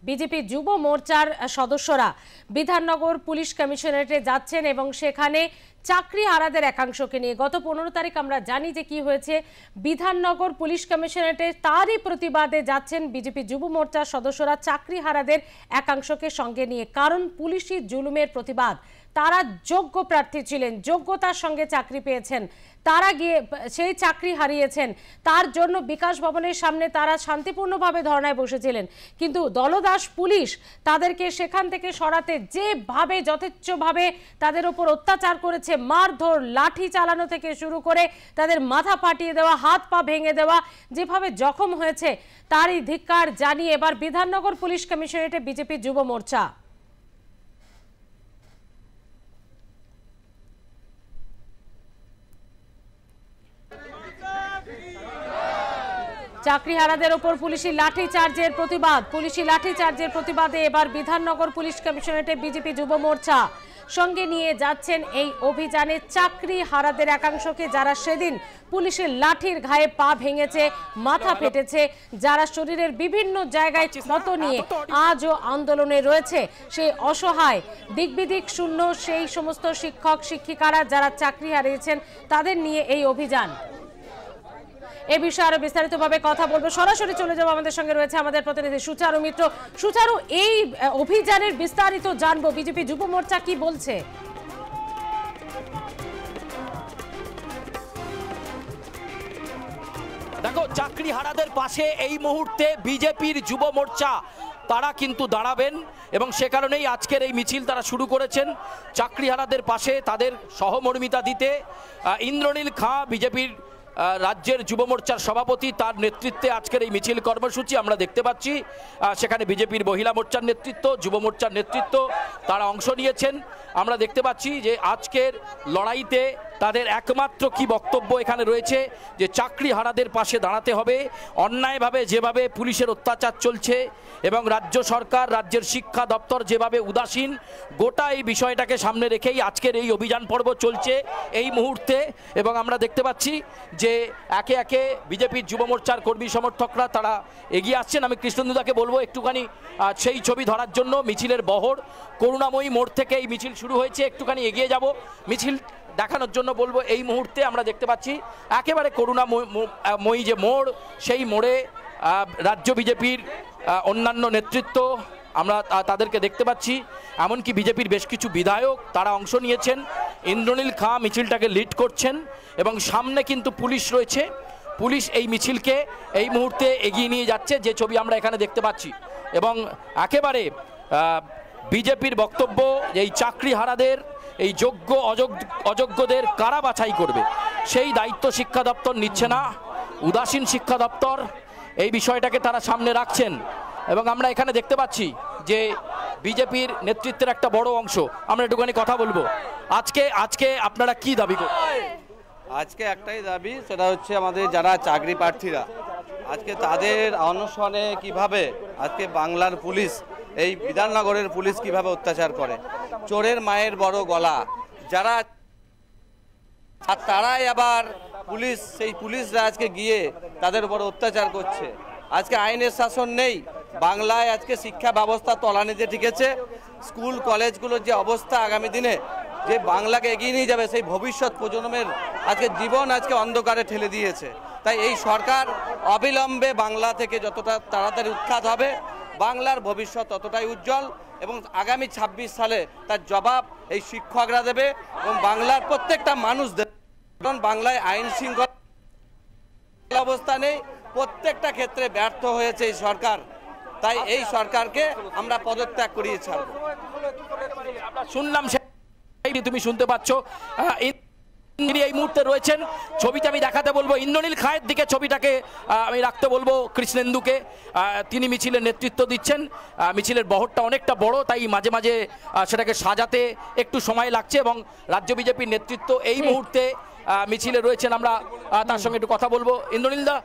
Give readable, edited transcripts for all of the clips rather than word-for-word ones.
BJP যুব মোর্চার সদস্যরা বিধাননগর পুলিশ কমিশনারেটে যাচ্ছেন এবং সেখানে চাকরি হারাদের একাংশকে নিয়ে গত 15 তারিখ আমরা জানি যে কি হয়েছে। বিধাননগর পুলিশ কমিশনারেটে তারই প্রতিবাদে যাচ্ছেন বিজেপি যুব মোর্চার সদস্যরা চাকরি হারাদের একাংশকে সঙ্গে নিয়ে, কারণ পুলিশি জুলুমের প্রতিবাদ। তারা যোগ্য প্রার্থী ছিলেন, যোগ্যতার সঙ্গে চাকরি পেয়েছেন, তারা গিয়ে সেই চাকরি হারিয়েছেন। তার জন্য বিকাশ ভবনের সামনে তারা শান্তিপূর্ণভাবে ধর্নায় বসেছিলেন, কিন্তু দলদাস পুলিশ তাদেরকে সেখান থেকে সরাতে যেভাবে যথেচ্ছভাবে তাদের উপর অত্যাচার করেছে, মারধর, লাঠি চালানো থেকে শুরু করে তাদের মাথা ফাটিয়ে দেওয়া, হাত পা ভেঙে দেওয়া, যেভাবে জখম হয়েছে তারই ধিক্কার জানিয়ে এবার বিধাননগর পুলিশ কমিশনারেটে বিজেপি যুব মোর্চা। চাকরিহারাদের ওপর পুলিশি লাঠিচার্জের প্রতিবাদে এবার বিধাননগর পুলিশ কমিশনারেটে বিজেপি যুব মোর্চা সঙ্গে নিয়ে যাচ্ছেন এই অভিযানে চাকরিহারাদের একাংশকে, যারা সেদিন পুলিশের লাঠির ঘায়ে পা ভেঙেছে, মাথা ফেটেছে, যারা শরীরের বিভিন্ন জায়গায় ক্ষত নিয়ে আজও আন্দোলনে রয়েছে, সেই অসহায় দিকবিদিক শূন্য সেই সমস্ত শিক্ষক শিক্ষিকারা যারা চাকরি হারিয়েছেন, তাদের নিয়ে এই অভিযান। এ বিষয়ে আরো বিস্তারিতভাবে কথা বলবো, সরাসরি চলে যাবো, আমাদের সঙ্গে রয়েছে আমাদের প্রতিনিধি সুচারু মিত্র। সুচারু, এই অভিযানের বিস্তারিত জানবো, বিজেপি যুব মোর্চা কি বলছে? দেখো, চাকরি হারাদের পাশে এই মুহূর্তে বিজেপির যুব মোর্চা তারা কিন্তু দাঁড়াবেন এবং সে কারণেই আজকের এই মিছিল তারা শুরু করেছেন। চাকরিহারাদের পাশে তাদের সহমর্মিতা দিতে ইন্দ্রনীল খাঁ, বিজেপির রাজ্যের যুব মোর্চার সভাপতি, তার নেতৃত্বে আজকের এই মিছিল কর্মসূচি আমরা দেখতে পাচ্ছি। সেখানে বিজেপির মহিলা মোর্চার নেতৃত্ব, যুব মোর্চার নেতৃত্ব তারা অংশ নিয়েছেন। আমরা দেখতে পাচ্ছি যে আজকের লড়াইতে তাদের একমাত্র কি বক্তব্য এখানে রয়েছে যে চাকরি হারাদের পাশে দাঁড়াতে হবে। অন্যায়ভাবে যেভাবে পুলিশের অত্যাচার চলছে এবং রাজ্য সরকার, রাজ্যের শিক্ষা দপ্তর যেভাবে উদাসীন, গোটা এই বিষয়টাকে সামনে রেখেই আজকের এই অভিযান পর্ব চলছে এই মুহূর্তে। এবং আমরা দেখতে পাচ্ছি যে একে একে বিজেপির যুব মোর্চার কর্মী সমর্থকরা তারা এগিয়ে আসছেন। আমি কৃষ্ণেন্দুদাকে বলবো একটুখানি সেই ছবি ধরার জন্য। মিছিলের বহর করুণাময়ী মোড় থেকে এই মিছিল শুরু হয়েছে, একটুখানি এগিয়ে যাব মিছিল দেখানোর জন্য বলবো। এই মুহূর্তে আমরা দেখতে পাচ্ছি একেবারে করুণাময়ী যে মোড়, সেই মোড়ে রাজ্য বিজেপির অন্যান্য নেতৃত্ব আমরা তাদেরকে দেখতে পাচ্ছি, এমনকি বিজেপির বেশ কিছু বিধায়ক তারা অংশ নিয়েছেন। ইন্দ্রনীল খাঁ মিছিলটাকে লিড করছেন এবং সামনে কিন্তু পুলিশ রয়েছে। পুলিশ এই মিছিলকে এই মুহূর্তে এগিয়ে নিয়ে যাচ্ছে, যে ছবি আমরা এখানে দেখতে পাচ্ছি। এবং একেবারে বিজেপির বক্তব্য, এই চাকরি হারাদের, এই যোগ্য অযোগ্যদের কারা বাছাই করবে সেই দায়িত্ব শিক্ষা দপ্তর নিচ্ছে না, উদাসীন শিক্ষা দপ্তর এই বিষয়টাকে তারা সামনে রাখছেন। এবং আমরা এখানে দেখতে পাচ্ছি যে বিজেপির নেতৃত্বের একটা বড় অংশ, আমরা একটুখানি কথা বলবো। আজকে আপনারা কি দাবি করেন? আজকে একটাই দাবি, সেটা হচ্ছে আমাদের যারা চাকরি প্রার্থীরা আজকে তাদের অনশনে কিভাবে আজকে বাংলার পুলিশ, এই বিধাননগরের পুলিশ কিভাবে অত্যাচার করে, চোরের মায়ের বড় গলা যারা, আর তারাই আবার পুলিশ, সেই পুলিশরা আজকে গিয়ে তাদের উপর অত্যাচার করছে। আজকে আইনের শাসন নেই বাংলায়, আজকে শিক্ষা ব্যবস্থা তলানিতে ঠেকেছে। স্কুল কলেজগুলোর যে অবস্থা, আগামী দিনে যে বাংলাকে এগিয়ে নিয়ে যাবে সেই ভবিষ্যৎ প্রজন্মের আজকে জীবন আজকে অন্ধকারে ঠেলে দিয়েছে। তাই এই সরকার অবিলম্বে বাংলা থেকে যতটা তাড়াতাড়ি উৎখাত হবে, বাংলার ভবিষ্যৎ ততটাই উজ্জ্বল এবং আগামী 26 সালে তার জবাব এই শিক্ষকরা দেবে এবং বাংলার প্রত্যেকটা মানুষ দেবে। কারণ বাংলায় আইন শৃঙ্খলা অবস্থা নেই, প্রত্যেকটা ক্ষেত্রে ব্যর্থ হয়েছে এই সরকার। তাই এই সরকারকে আমরা পদত্যাগ করিয়ে ছাড়ব। শুনলাম, তুমি শুনতে পাচ্ছ, এই মুহূর্তে রয়েছেন। ছবিটা আমি দেখাতে বলবো ইন্দ্রনীল খাঁয়ের দিকে, ছবিটাকে আমি রাখতে বলবো কৃষ্ণেন্দুকে। তিনি মিছিলের নেতৃত্ব দিচ্ছেন। মিছিলের বহরটা অনেকটা বড়, তাই মাঝে মাঝে সেটাকে সাজাতে একটু সময় লাগছে। এবং রাজ্য বিজেপির নেতৃত্ব এই মুহূর্তে মিছিলে রয়েছেন, আমরা তার সঙ্গে একটু কথা বলবো। ইন্দ্রনীল দা,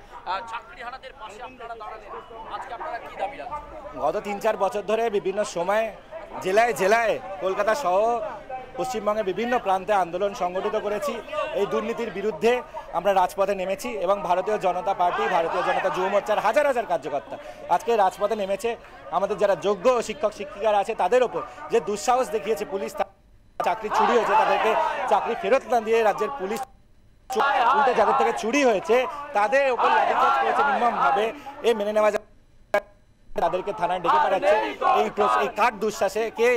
চাকরিহারাদের পাশে আপনারা দাঁড়ালেন, আজকে আপনারা কি দাবি রাখেন? গত 3-4 বছর ধরে বিভিন্ন সময় জেলায় জেলায় কলকাতা সহ পশ্চিমবঙ্গের বিভিন্ন প্রান্তে আন্দোলন সংগঠিত করেছি এই দুর্নীতির বিরুদ্ধে আমরা রাজপথে নেমেছি এবং ভারতীয় জনতা পার্টি, ভারতীয় জনতা যুব মোর্চার হাজার হাজার কার্যকর্তা আজকে রাজপথে নেমেছে। আমাদের যারা যোগ্য শিক্ষক শিক্ষিকারা আছে তাদের ওপর যে দুঃসাহস দেখিয়েছে পুলিশ, চাকরি চুরি হয়েছে তাদেরকে চাকরি ফেরত না দিয়ে রাজ্যের পুলিশ উল্টে যাদের থেকে চুরি হয়েছে তাদের ওপর লাঠিচার্জ করেছে নির্মমভাবে, এ মেনে নেওয়া যায়। তাদেরকে থানায় ডেকে পাঠাচ্ছে এই কাঠ দুঃশ্বাসে কে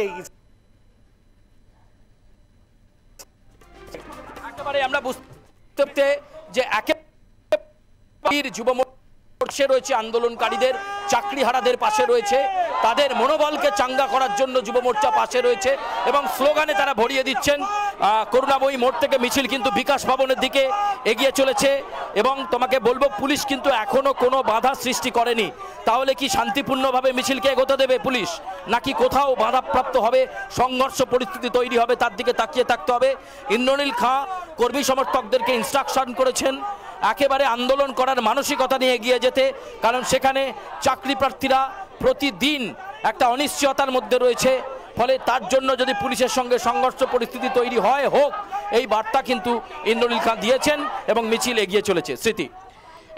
একেবারে আমরা বুঝতে যে একেবারে যুব মোর্চা রয়েছে আন্দোলনকারীদের, চাকরিহারাদের পাশে রয়েছে, তাদের মনোবলকে চাঙ্গা করার জন্য যুব মোর্চা পাশে রয়েছে এবং স্লোগানে তারা ভরিয়ে দিচ্ছেন। করুণাময়ী মোড় থেকে মিছিল কিন্তু বিকাশ ভবনের দিকে এগিয়ে চলেছে এবং তোমাকে বলবো পুলিশ কিন্তু এখনো কোনো বাধা সৃষ্টি করেনি। তাহলে কি শান্তিপূর্ণভাবে মিছিলকে এগোতে দেবে পুলিশ, নাকি কোথাও বাধাপ্রাপ্ত হবে, সংঘর্ষ পরিস্থিতি তৈরি হবে, তার দিকে তাকিয়ে থাকতে হবে। ইন্দ্রনীল খাঁ কর্মী সমর্থকদেরকে ইনস্ট্রাকশন করেছেন একেবারে আন্দোলন করার মানসিকতা নিয়ে এগিয়ে যেতে, কারণ সেখানে চাকরি প্রার্থীরা প্রতিদিন একটা অনিশ্চয়তার মধ্যে রয়েছে। ফলে তার জন্য যদি পুলিশের সঙ্গে সংঘর্ষ পরিস্থিতি তৈরি হয় হোক, এই বার্তা কিন্তু ইন্দ্রনীল খাঁ দিয়েছেন এবং মিছিল এগিয়ে চলেছে। স্মৃতি,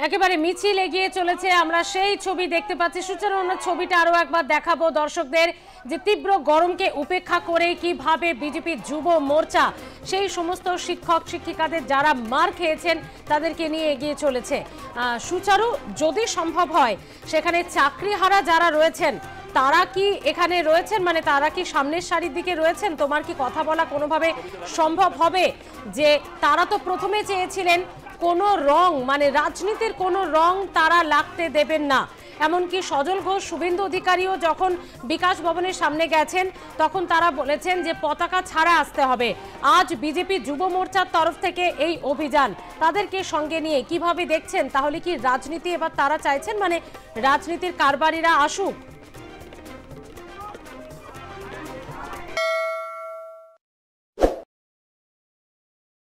একেবারে মিছিল এগিয়ে চলেছে, আমরা সেই ছবি দেখতে পাচ্ছি। সূচনা ছবিটা আরো একবার দেখাবো দর্শকদের, যে তীব্র গরমকে উপেক্ষা করে কিভাবে বিজেপি যুব মোর্চা সেই সমস্ত শিক্ষক শিক্ষিকাদের যারা মার খেয়েছেন তাদেরকে নিয়ে এগিয়ে চলেছে। সুচারু, যদি সম্ভব হয় সেখানে চাকরিহারা যারা রয়েছেন তারা কি এখানে রয়েছেন, মানে তারা কি সামনের সারির দিকে রয়েছেন? তোমার কি কথা বলা কোনোভাবে সম্ভব হবে? যে তারা তো প্রথমে চেয়েছিলেন কোনো রং, মানে রাজনীতির কোনো রং তারা লাগতে দেবেন না, এমনকি সজল ঘোষ, শুভেন্দু অধিকারীও যখন বিকাশ ভবনের সামনে গেছেন তখন তারা বলেছেন যে পতাকা ছাড়া আসতে হবে। আজ বিজেপি যুব মোর্চার তরফ থেকে এই অভিযান, তাদেরকে সঙ্গে নিয়ে কিভাবে দেখছেন? তাহলে কি রাজনীতি এবার তারা চাইছেন, মানে রাজনীতির কারবারিরা আসুক?